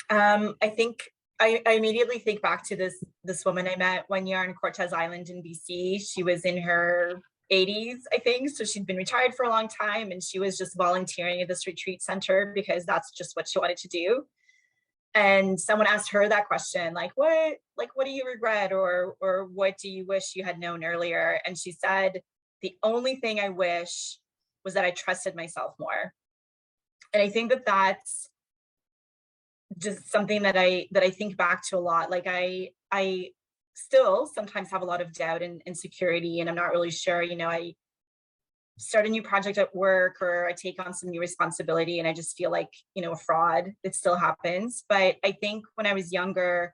I think I immediately think back to this woman I met one year on Cortez Island in BC. She was in her 80s, I think. So she'd been retired for a long time, and she was just volunteering at this retreat center because that's just what she wanted to do. And someone asked her that question, what do you regret, or what do you wish you had known earlier? And she said, the only thing I wish was that I trusted myself more. And I think that that's just something that I think back to a lot. Like I still sometimes have a lot of doubt and insecurity, and I'm not really sure, I start a new project at work or I take on some new responsibility and I just feel like, a fraud. It still happens. But I think when I was younger,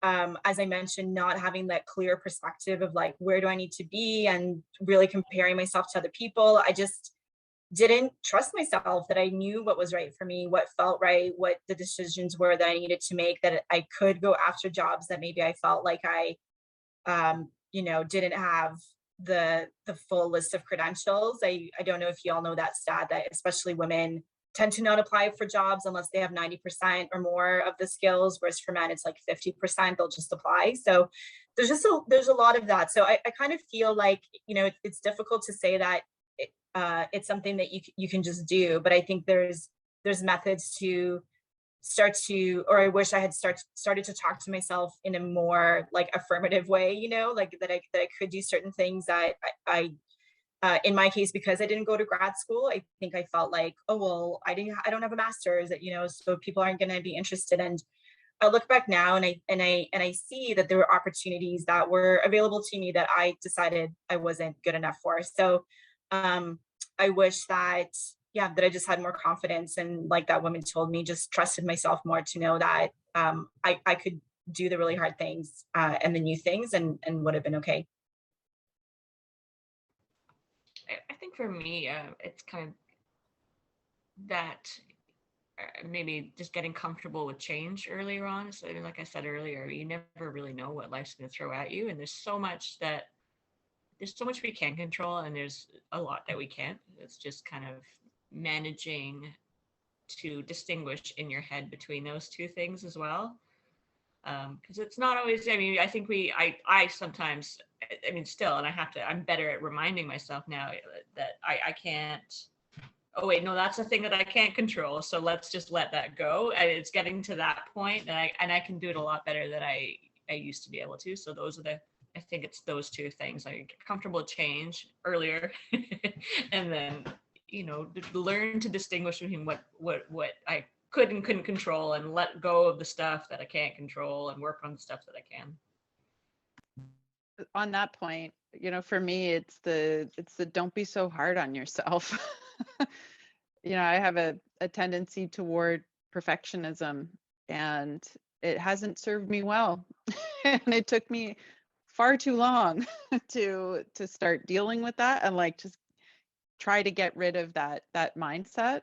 as I mentioned, not having that clear perspective of like, where do I need to be, and really comparing myself to other people, I just didn't trust myself that I knew what was right for me, what felt right, what the decisions were that I needed to make, that I could go after jobs that maybe I felt like I, didn't have the full list of credentials. I don't know if you all know that stat that especially women tend to not apply for jobs unless they have 90% or more of the skills, whereas for men it's like 50%, they'll just apply. So there's a lot of that. So I kind of feel like, it's difficult to say that it's something that you can just do, but I think there's methods to start to, or I wish I had started to talk to myself in a more like affirmative way, like that I could do certain things that I in my case, because I didn't go to grad school, I think I felt like, oh well, I don't have a master's, that so people aren't going to be interested. And I look back now and I see that there were opportunities that were available to me that I decided I wasn't good enough for. So I wish that, yeah, that I just had more confidence, and like that woman told me, just trusted myself more to know that I could do the really hard things and the new things, and would have been okay. I think for me, it's kind of that maybe just getting comfortable with change earlier on. So like I said earlier, you never really know what life's going to throw at you, and there's so much we can control, and there's a lot that we can't. It's just kind of managing to distinguish in your head between those two things as well. Because it's not always, I think I sometimes, still, and I'm better at reminding myself now that I can't, oh wait, no, that's a thing that I can't control. So let's just let that go. And it's getting to that point, and I can do it a lot better than I used to be able to. So I think it's those two things. I get comfortable with change earlier, and then learn to distinguish between what I could and couldn't control, and let go of the stuff that I can't control and work on the stuff that I can. On that point, for me, it's the don't be so hard on yourself. I have a tendency toward perfectionism, and it hasn't served me well. And it took me far too long to start dealing with that, and like just try to get rid of that mindset.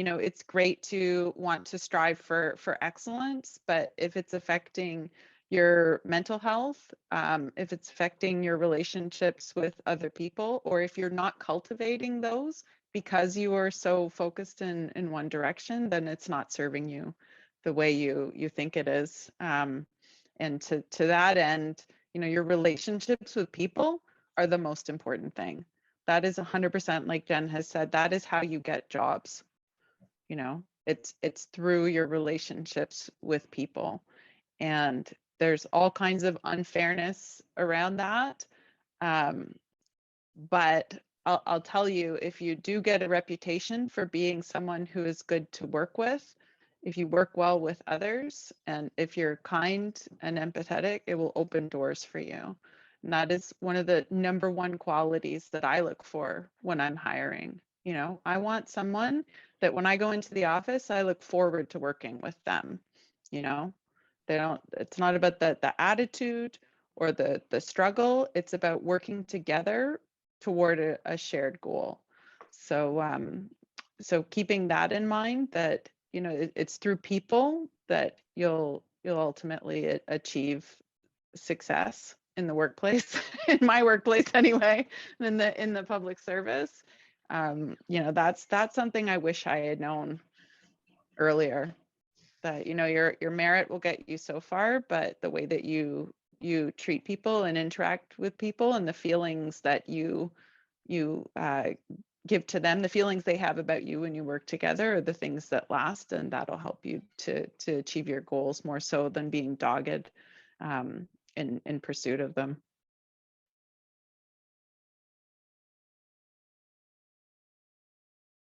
It's great to want to strive for excellence, but if it's affecting your mental health, if it's affecting your relationships with other people, or if you're not cultivating those because you are so focused in one direction, then it's not serving you the way you think it is. And to that end, your relationships with people are the most important thing. That is 100%, like Jen has said, that is how you get jobs. It's through your relationships with people. And there's all kinds of unfairness around that. But I'll tell you, if you do get a reputation for being someone who is good to work with, if you work well with others, and if you're kind and empathetic, it will open doors for you. And that is one of the number one qualities that I look for when I'm hiring. I want someone that when I go into the office, I look forward to working with them. It's not about the attitude or the struggle. It's about working together toward a shared goal. So keeping that in mind, that it's through people that you'll ultimately achieve success in the workplace, in my workplace anyway, in the public service. That's something I wish I had known earlier, you know, your merit will get you so far, but the way that you treat people and interact with people, and the feelings that you give to them, the feelings they have about you when you work together, are the things that last, and that'll help you to achieve your goals more so than being dogged in pursuit of them.